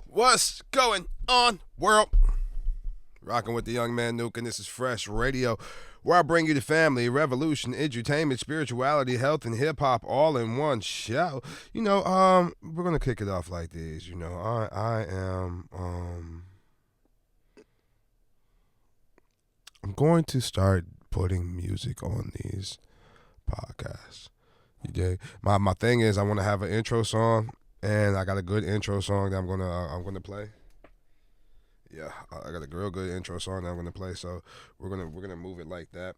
What's going on, world? Rocking with the young man Nuke, and this is Fresh Radio, where I bring you the family, revolution, edutainment, spirituality, health, and hip hop all in one show. We're gonna kick it off like this. I'm going to start putting music on these podcasts. You dig? My thing is, I want to have an intro song, and I got a good intro song that I'm gonna play. Yeah, I got a real good intro song that I'm gonna play, so we're gonna move it like that.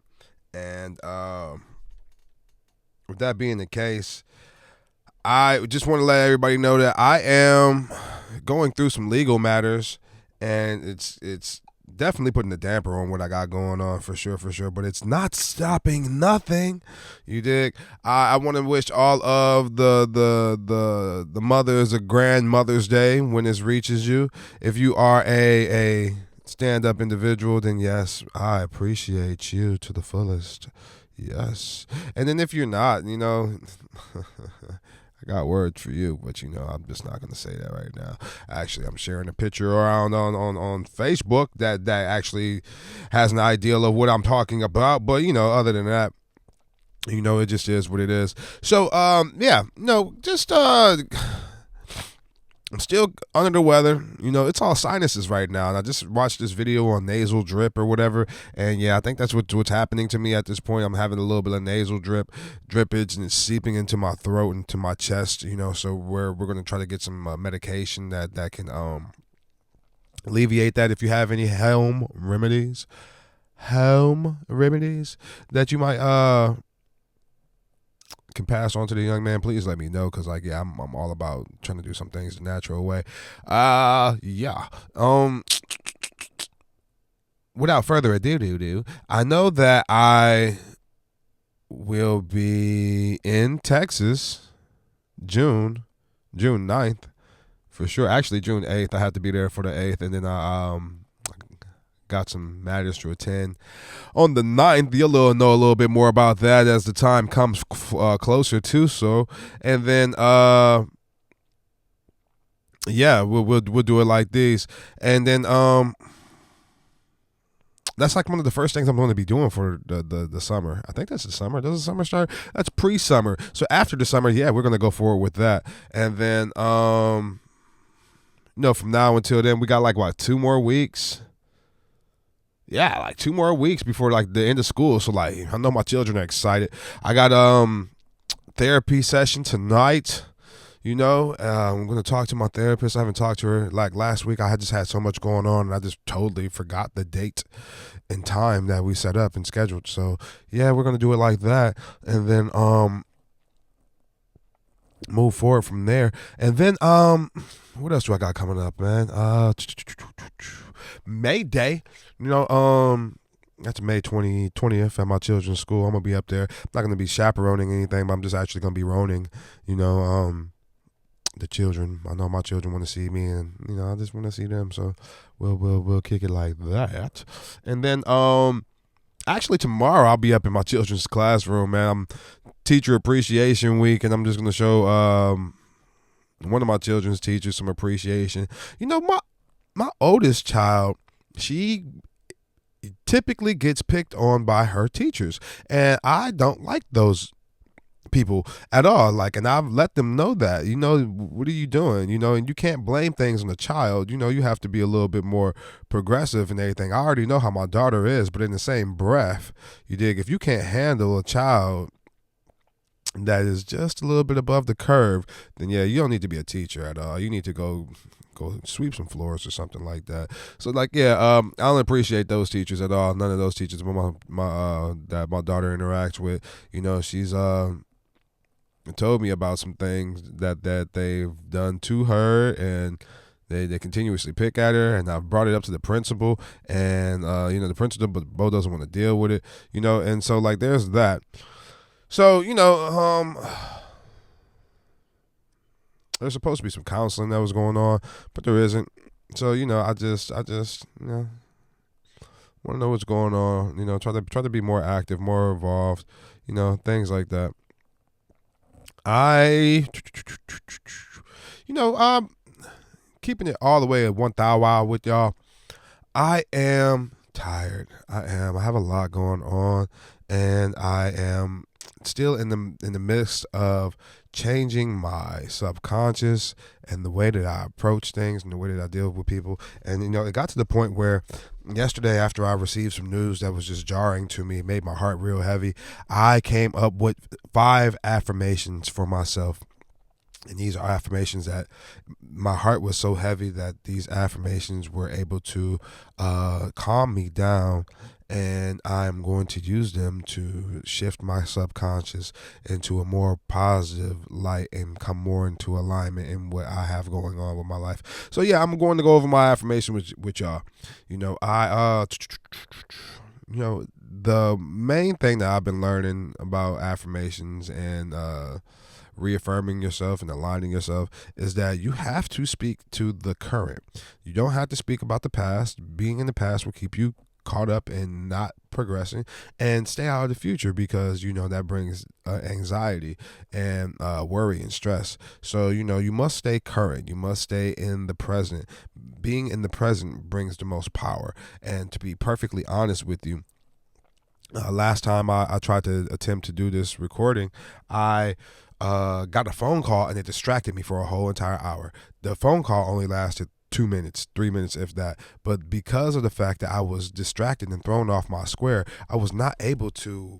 And with that being the case, I just want to let everybody know that I am going through some legal matters, and it's definitely putting a damper on what I got going on for sure. But it's not stopping nothing. You dig? I want to wish all of the mothers a grand Mother's Day when this reaches you. If you are a stand-up individual, then yes, I appreciate you to the fullest. Yes. And then if you're not, I got words for you, but I'm just not gonna say that right now. Actually, I'm sharing a picture around on Facebook that actually has an ideal of what I'm talking about. But other than that, it just is what it is. So I'm still under the weather. It's all sinuses right now. And I just watched this video on nasal drip or whatever. And yeah, I think that's what's happening to me at this point. I'm having a little bit of nasal drippage, and it's seeping into my throat and to my chest. So we're going to try to get some medication that can alleviate that. If you have any home remedies that you might can pass on to the young man, please let me know, because I'm all about trying to do some things the natural way. Without further ado, I know that I will be in Texas June 9th for sure. Actually, June 8th. I have to be there for the 8th, and then I got some matters to attend on the 9th. You'll know a little bit more about that as the time comes closer to so. And then we'll do it like this. And then that's like one of the first things I'm going to be doing for the summer. I think that's the summer. Does the summer start? That's pre-summer. So after the summer, yeah, we're going to go forward with that. And then from now until then, we got 2 more weeks. Yeah, 2 more weeks before the end of school. So I know my children are excited. I got therapy session tonight. I'm going to talk to my therapist. I haven't talked to her last week. I had just had so much going on, and I just totally forgot the date and time that we set up and scheduled. So yeah, we're going to do it like that, and then move forward from there. And then what else do I got coming up, man? May Day. That's May 20th at my children's school. I'm going to be up there. I'm not going to be chaperoning anything, but I'm just actually going to be roning, the children. I know my children want to see me, and, I just want to see them. So we'll kick it like that. And then, actually tomorrow I'll be up in my children's classroom, man. I'm Teacher Appreciation Week, and I'm just going to show, one of my children's teachers some appreciation. My oldest child, she typically gets picked on by her teachers, and I don't like those people at all. And I've let them know that, what are you doing? And you can't blame things on the child. You have to be a little bit more progressive and everything. I already know how my daughter is, but in the same breath, you dig, if you can't handle a child that is just a little bit above the curve, then yeah, you don't need to be a teacher at all. You need to go sweep some floors or something like that. So I don't appreciate those teachers at all. None of those teachers that my daughter interacts with. She's told me about some things that they've done to her, and they continuously pick at her, and I've brought it up to the principal, and the principal Bo doesn't want to deal with it, and so there's that. So there's supposed to be some counseling that was going on, but there isn't. So I just want to know what's going on. Try to be more active, more involved. Things like that. keeping it all the way at 1,000 with y'all. I am tired. I have a lot going on, and I am still in the midst of changing my subconscious and the way that I approach things and the way that I deal with people. And it got to the point where yesterday, after I received some news that was just jarring to me, it made my heart real heavy. I came up with 5 affirmations for myself. And these are affirmations that my heart was so heavy that these affirmations were able to calm me down. And I'm going to use them to shift my subconscious into a more positive light and come more into alignment in what I have going on with my life. So yeah, I'm going to go over my affirmation with y'all. The main thing that I've been learning about affirmations and reaffirming yourself and aligning yourself is that you have to speak to the current. You don't have to speak about the past. Being in the past will keep you caught up in not progressing, and stay out of the future because that brings anxiety and worry and stress. So you must stay current. You must stay in the present. Being in the present brings the most power. And to be perfectly honest with you, last time I tried to attempt to do this recording, I got a phone call and it distracted me for a whole entire hour. The phone call only lasted 2 minutes, 3 minutes, if that. But because of the fact that I was distracted and thrown off my square, I was not able to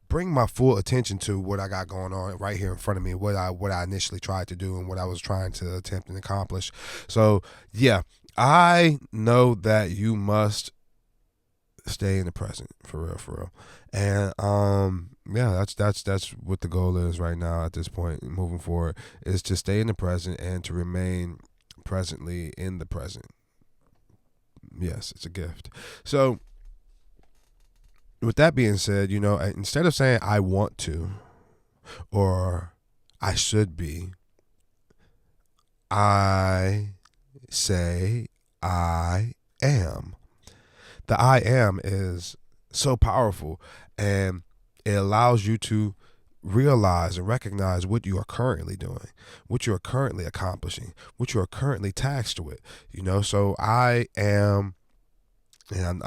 bring my full attention to what I got going on right here in front of me, what I initially tried to do and what I was trying to attempt and accomplish. So yeah, I know that you must stay in the present, for real. And yeah, that's what the goal is right now at this point, moving forward, is to stay in the present and to remain presently in the present. Yes, it's a gift. So with that being said, instead of saying I want to or I should be, I say I am. The I am is so powerful, and it allows you to realize and recognize what you are currently doing, what you are currently accomplishing, what you are currently tasked with. So I am, and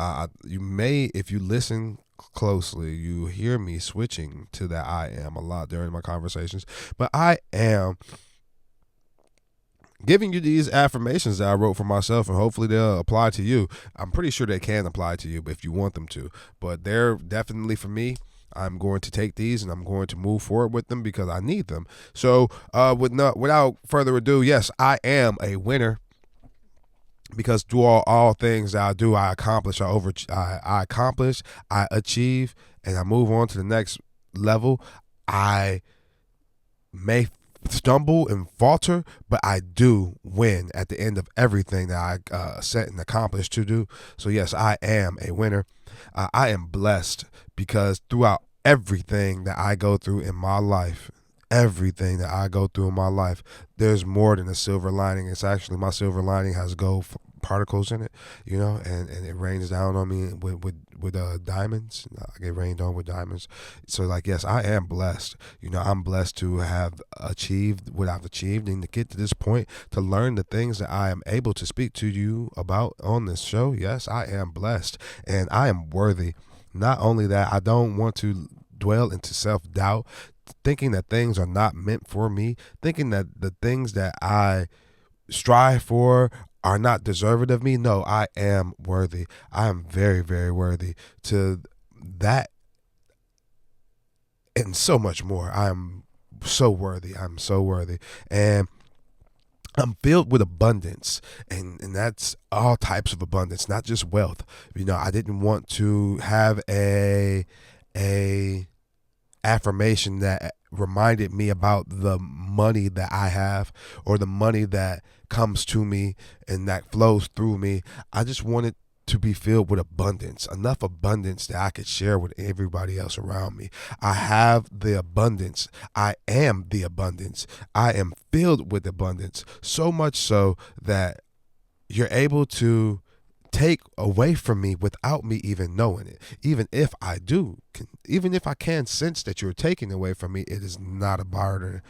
you may, if you listen closely, you hear me switching to that I am a lot during my conversations, but I am giving you these affirmations that I wrote for myself, and hopefully they'll apply to you. I'm pretty sure they can apply to you if you want them to, but they're definitely for me. I'm going to take these and I'm going to move forward with them because I need them. So without further ado, yes, I am a winner, because through all things that I do, I accomplish, I accomplish, I achieve, and I move on to the next level. I may stumble and falter, but I do win at the end of everything that I set and accomplished to do. So yes, I am a winner. I am blessed because throughout everything that I go through in my life, there's more than a silver lining. It's actually, my silver lining has gold particles in it, and it rains down on me with diamonds. I get rained on with diamonds. So yes, I am blessed. I'm blessed to have achieved what I've achieved, and to get to this point, to learn the things that I am able to speak to you about on this show. Yes, I am blessed, and I am worthy. Not only that, I don't want to dwell into self-doubt, thinking that things are not meant for me, thinking that the things that I strive for are not deserving of me. No, I am worthy. I am very, very worthy to that and so much more. I am so worthy. I'm so worthy. And I'm filled with abundance, and that's all types of abundance, not just wealth. I didn't want to have a affirmation that reminded me about the money that I have or the money that comes to me and that flows through me. I just wanted to be filled with abundance, enough abundance that I could share with everybody else around me. I have the abundance. I am the abundance. I am filled with abundance, so much so that you're able to take away from me without me even knowing it. Even if I can sense that you're taking away from me, it is not a burden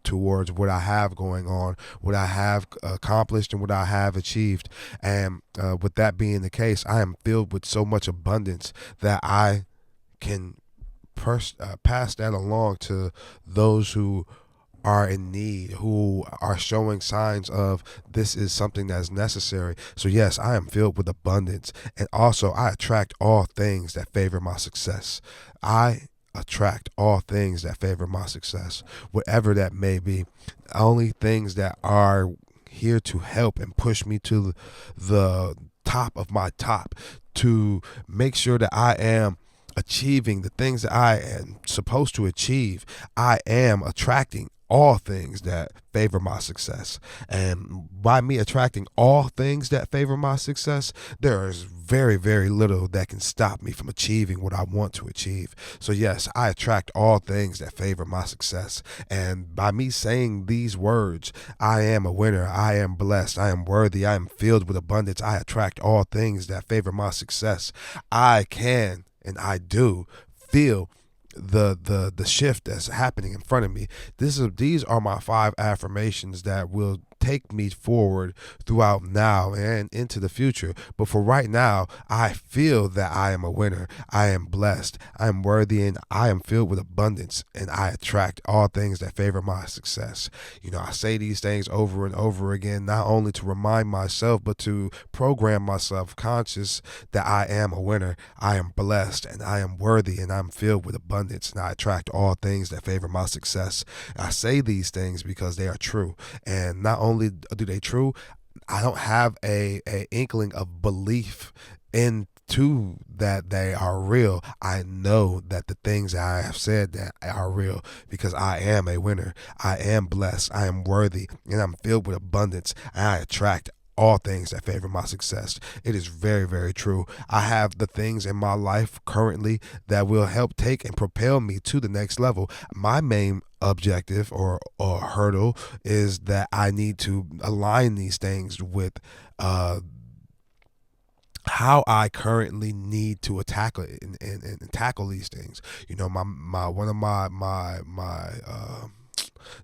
towards what I have going on, what I have accomplished, and what I have achieved. And with that being the case, I am filled with so much abundance that I can pass that along to those who are in need, who are showing signs of this is something that's necessary. So yes, I am filled with abundance, and also I attract all things that favor my success. I attract all things that favor my success, whatever that may be. Only things that are here to help and push me to the top of my top, to make sure that I am achieving the things that I am supposed to achieve. I am attracting all things that favor my success. And by me attracting all things that favor my success, there is very, very little that can stop me from achieving what I want to achieve. So yes, I attract all things that favor my success. And by me saying these words, I am a winner, I am blessed, I am worthy, I am filled with abundance, I attract all things that favor my success. I can, and I do, feel the shift that's happening in front of me. These are my 5 affirmations that will take me forward throughout now and into the future. But for right now, I feel that I am a winner, I am blessed, I am worthy, and I am filled with abundance, and I attract all things that favor my success. I say these things over and over again, not only to remind myself, but to program myself conscious that I am a winner, I am blessed, and I am worthy, and I'm filled with abundance, and I attract all things that favor my success. I say these things because they are true, and not only do they true, I don't have a inkling of belief into that they are real. I know that the things that I have said that are real, because I am a winner, I am blessed, I am worthy, and I'm filled with abundance, and I attract all things that favor my success. It is very, very true. I have the things in my life currently that will help take and propel me to the next level. My main objective or hurdle is that I need to align these things with how I currently need to tackle it and tackle these things. My one of my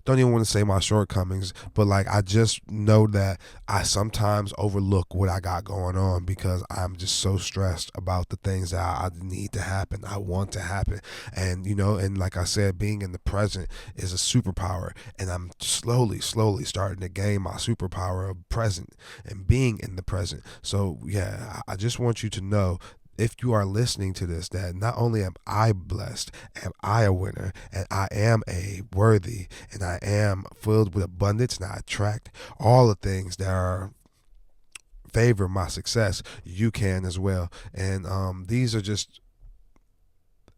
don't even want to say my shortcomings, but like, I just know that I sometimes overlook what I got going on because I'm just so stressed about the things that I need to happen, I want to happen. And and like I said, being in the present is a superpower, and I'm slowly starting to gain my superpower of present and being in the present. So yeah, I just want you to know, if you are listening to this, that not only am I blessed, am I a winner, and I am a worthy, and I am filled with abundance, and I attract all the things that are favor my success, you can as well. And these are just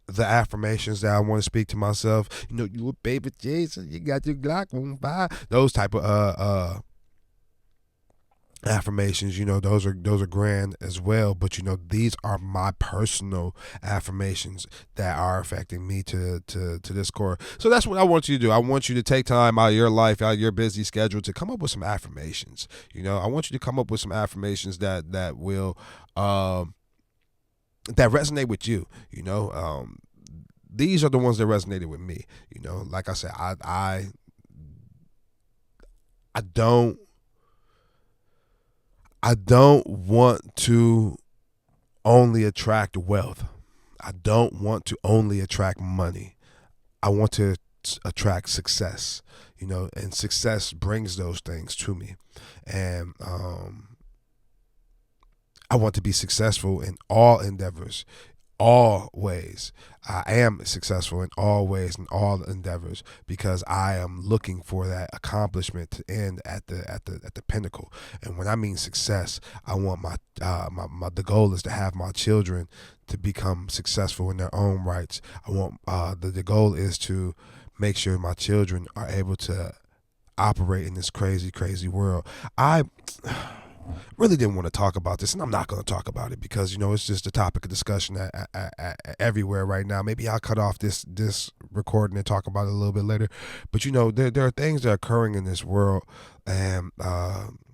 the affirmations that I want to speak to myself. You a baby Jason, you got your Glock on fire. Those type of affirmations, those are grand as well, but these are my personal affirmations that are affecting me to this core. So that's what I want you to do. I want you to take time out of your life, out of your busy schedule, to come up with some affirmations. I want you to come up with some affirmations that will that resonate with you. These are the ones that resonated with me. Like I said, I don't want to only attract wealth. I don't want to only attract money. I want to attract success, and success brings those things to me. And I want to be successful in all endeavors, all ways. I am successful in all ways and all endeavors, because I am looking for that accomplishment to end at the pinnacle. And when I mean success, I want the goal is to have my children to become successful in their own rights. I want the goal is to make sure my children are able to operate in this crazy world. I really didn't want to talk about this, and I'm not going to talk about it because it's just a topic of discussion everywhere right now. Maybe I'll cut off this recording and talk about it a little bit later. But there are things that are occurring in this world, and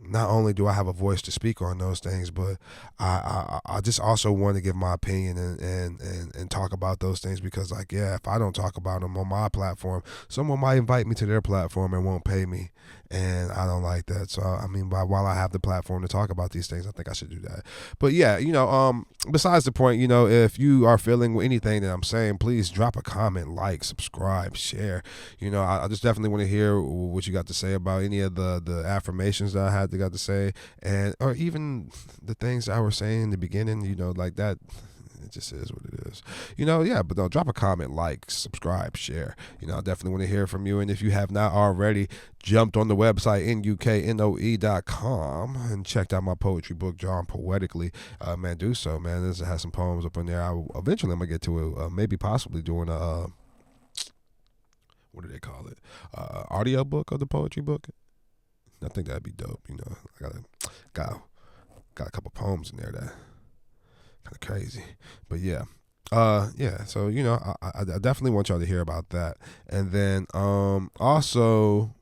not only do I have a voice to speak on those things, but I just also want to give my opinion and talk about those things because, like, yeah, if I don't talk about them on my platform, someone might invite me to their platform and won't pay me, and I don't like that. So, I mean, while I have the platform to talk about these things, I think I should do that. But yeah, besides the point, if you are feeling anything that I'm saying, please drop a comment, like, subscribe, share. I just definitely want to hear what you got to say about any of the affirmations that I got to say, or even the things I was saying in the beginning, like that. It just is what it is, but no, drop a comment, like, subscribe, share. I definitely want to hear from you. And if you have not already jumped on the website NUKNOE.com and checked out my poetry book, Drawn Poetically, man, do so, man. This has some poems up in there. Eventually I'm gonna get to it, maybe possibly doing a what do they call it, audio book of the poetry book. I think that'd be dope. I got a couple poems in there that kind of crazy, but yeah. So I definitely want y'all to hear about that, and then also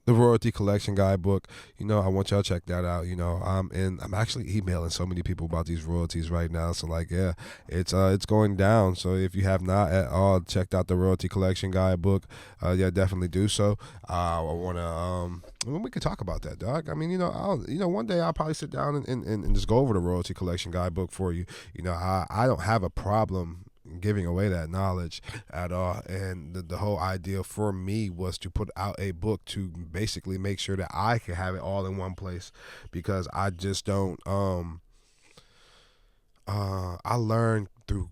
the Royalty Collection Guidebook. I want y'all to check that out. I'm actually emailing so many people about these royalties right now. So like, yeah, it's going down. So if you have not at all checked out the Royalty Collection Guidebook, yeah, definitely do so. I want to we could talk about that, dog. I mean, one day I'll probably sit down and just go over the Royalty Collection Guidebook for you. I don't have a problem giving away that knowledge at all, and the whole idea for me was to put out a book to basically make sure that I can have it all in one place, because I just don't I learn through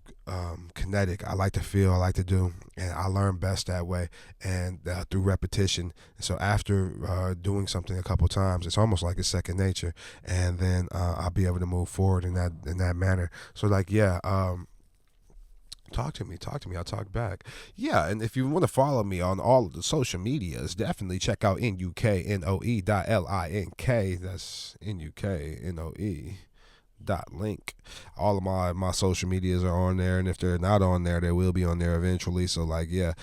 kinetic. I like to feel, I like to do, and I learn best that way, and through repetition. So after doing something a couple times, it's almost like it's second nature, and then I'll be able to move forward in that manner. So like, yeah, talk to me. I'll talk back. Yeah, and if you want to follow me on all of the social medias, definitely check out NUKNOE.LINK. That's NUKNOE.link. All of my social medias are on there, and if they're not on there, they will be on there eventually. So like, yeah.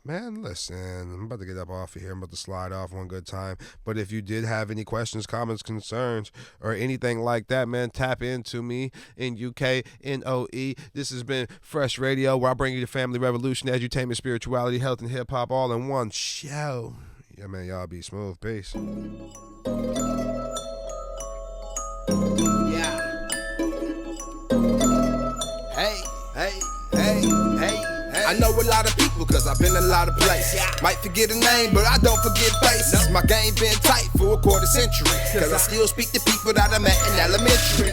Man, listen, I'm about to get up off of here. I'm about to slide off one good time. But if you did have any questions, comments, concerns, or anything like that, man, tap into me in UKNOE. This has been Fresh Radio, where I bring you the family revolution, edutainment, spirituality, health, and hip-hop all in one show. Yeah, man, y'all be smooth. Peace. Yeah. Hey. I know a lot of people cause I've been a lot of places. Might forget a name, but I don't forget faces. My game been tight for a quarter century, cause I still speak to people that I met in elementary.